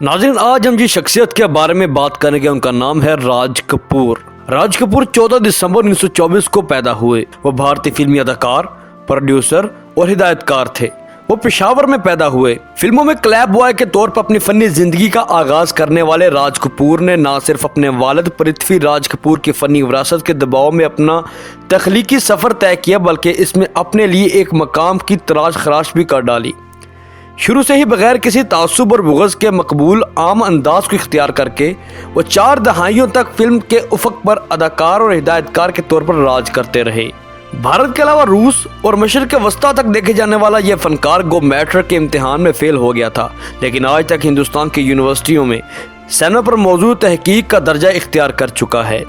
नाज़रीन, आज हम जिस शख्सियत के बारे में बात करेंगे उनका नाम है राज कपूर। राज कपूर 14 दिसंबर 1924 को पैदा हुए। वो भारतीय फिल्मी अदाकार, प्रोड्यूसर और हिदायतकार थे। वो पेशावर में पैदा हुए। फिल्मों में क्लैप बॉय के तौर पर अपनी फनी जिंदगी का आगाज करने वाले राज कपूर ने न सिर्फ अपने वालिद पृथ्वी राज कपूर की फनी विरासत के दबाव में अपना तख्लीकी सफर तय किया, बल्कि इसमें अपने लिए एक मकाम की तराश खराश भी कर डाली। शुरू से ही बगैर किसी तासुब और बुग़्ज़ के मकबूल आम अंदाज को इख्तियार करके वो 4 दहाइयों तक फिल्म के उफ़क़ पर अदाकार और हिदायतकार के तौर पर राज करते रहे। भारत के अलावा रूस और मशरिक़ वस्ता तक देखे जाने वाला यह फनकार गो मैट्रिक के इम्तिहान में फेल हो गया था, लेकिन आज तक हिंदुस्तान की यूनिवर्सिटियों में सिनेमा पर मौजूद तहकीक का दर्जा इख्तियार कर चुका है।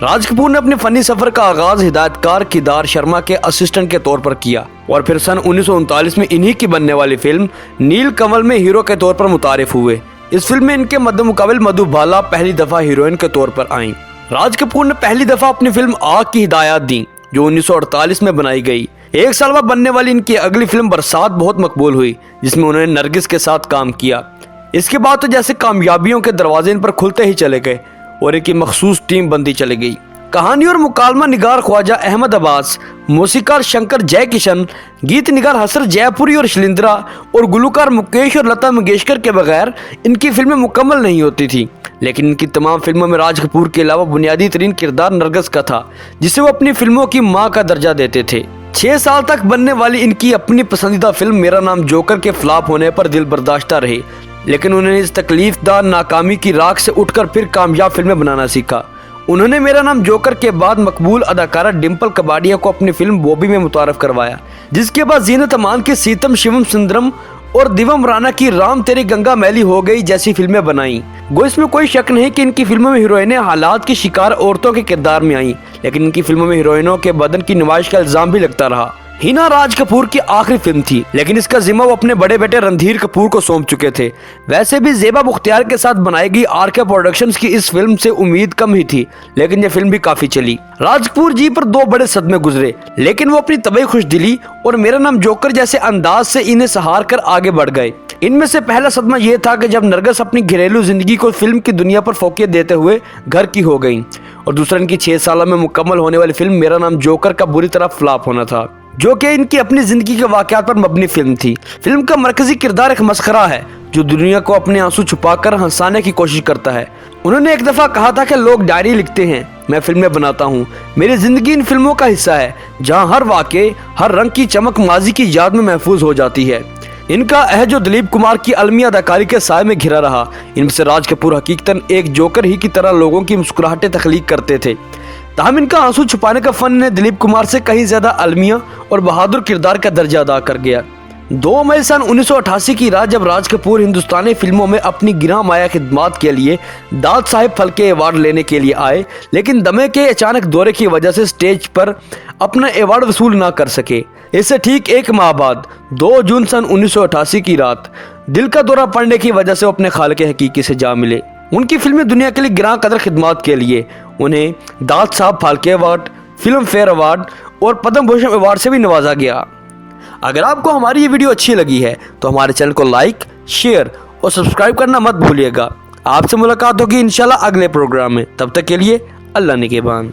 राज कपूर ने अपने फनी सफर का आगाज हिदायतकार किदार शर्मा के असिस्टेंट के तौर पर किया और फिर सन 1939 में इन्हीं की बनने वाली फिल्म नील कमल में हीरो के तौर पर मुतारिफ हुए। इस फिल्म में इनके मद्देमुकाबिल मधुबाला पहली दफा हीरोइन के तौर पर आईं। राज कपूर ने पहली दफा अपनी फिल्म आग की हिदायत दी, जो 1948 में बनाई गई। एक साल बाद बनने वाली इनकी अगली फिल्म बरसात बहुत मकबूल हुई, जिसमें उन्होंने नरगिस के साथ काम किया। इसके बाद तो जैसे कामयाबियों के दरवाजे इन पर खुलते ही चले गए और इनकी मखसूस टीम बनती चली गई। कहानी और मुकालमा निगार ख्वाजा अहमद अब्बास, मौसीकार शंकर जय किशन, गीत निगार हसर जयपुरी और शिलिंद्रा और गुलूकार मुकेश और लता मंगेशकर के बगैर इनकी फिल्में मुकम्मल नहीं होती थी। लेकिन इनकी तमाम फिल्मों में राज कपूर के अलावा बुनियादी तरीन किरदार नरगिस का था, जिसे वो अपनी फिल्मों की माँ का दर्जा देते थे। 6 साल तक बनने वाली इनकी अपनी पसंदीदा फिल्म मेरा नाम जोकर के फ्लॉप होने पर दिल बर्दाश्ता रही, लेकिन उन्होंने इस तकलीफदार नाकामी की राख से उठकर फिर कामयाब फिल्में बनाना सीखा। उन्होंने मेरा नाम जोकर के बाद मकबूल अदाकारा डिम्पल कबाड़िया को अपनी फिल्म बॉबी में मुतारफ करवाया, जिसके बाद जीनत अमान की सीतम शिवम सुंदरम और दिवम राणा की राम तेरी गंगा मैली हो गई जैसी फिल्में बनाई। गो इसमें कोई शक नहीं कि इनकी फिल्मों में हीरोइनें हालात की शिकार औरतों के किरदार में आईं, लेकिन इनकी फिल्मों में हीरोइनों के बदन की नुमाइश का इल्जाम भी लगता रहा। हिना राज कपूर की आखिरी फिल्म थी, लेकिन इसका जिम्मा वो अपने बड़े बेटे रणधीर कपूर को सौंप चुके थे। वैसे भी ज़ेबा मुख्तियार के साथ बनाई गई आरके प्रोडक्शंस की इस फिल्म से उम्मीद कम ही थी, लेकिन ये फिल्म भी काफी चली। राज कपूर जी पर 2 बड़े सदमे गुजरे, लेकिन वो अपनी तबई खुशदिली और मेरा नाम जोकर जैसे अंदाज से इन्हें सहार कर आगे बढ़ गए। इनमें से पहला सदमा यह था कि जब नरगिस अपनी घरेलू जिंदगी को फिल्म की दुनिया पर फोकियत देते हुए घर की हो गई, और दूसरा इनकी 6 साल में मुकम्मल होने वाली फिल्म मेरा नाम जोकर का बुरी तरह फ्लॉप होना था, जो कि इनकी अपनी जिंदगी के वाकयात पर मबनी फिल्म थी। फिल्म का मरकजी किरदार एक मस्खरा है जो दुनिया को अपने आंसू छुपाकर हंसाने की कोशिश करता है। उन्होंने एक दफा कहा था कि लोग डायरी लिखते हैं, मैं फिल्में बनाता हूँ। मेरी जिंदगी इन फिल्मों का हिस्सा है, जहाँ हर वाक़े, हर रंग की चमक माजी की याद में महफूज हो जाती है। इनका अहजो दिलीप कुमार की अलमी अदाकारी के साए में घिरा रहा। इनमें से राज कपूर हकीकतन एक जोकर ही की तरह लोगों की मुस्कुराहटें तख्लीक करते थे। ताहम इनका आंसू छुपाने का फन ने दिलीप कुमार से कहीं ज्यादा अलमिया और बहादुर किरदार का दर्जा अदा कर गया। 2 मई सन 1988 की रात जब राज कपूर हिंदुस्तानी फिल्मों में अपनी गिरा माया खिदमात के लिए दाद साहिब फाल्के अवार्ड लेने के लिए आए, लेकिन दमे के अचानक दौरे की वजह से स्टेज पर अपना अवार्ड वसूल ना कर सके। इससे ठीक 1 माह बाद 2 जून सन 1988 की रात दिल का दौरा पड़ने की वजह से वो अपने खालिक हकीकी से जा मिले। उनकी फिल्में दुनिया के लिए गिरा कदर खिदमात के लिए उन्हें दाद Saheb Phalke award, film fair award और पद्म भूषण अवार्ड से भी नवाजा गया। अगर आपको हमारी ये वीडियो अच्छी लगी है तो हमारे चैनल को लाइक, शेयर और सब्सक्राइब करना मत भूलिएगा। आपसे मुलाकात होगी इंशाल्लाह अगले प्रोग्राम में। तब तक के लिए अल्लाह निगहबान।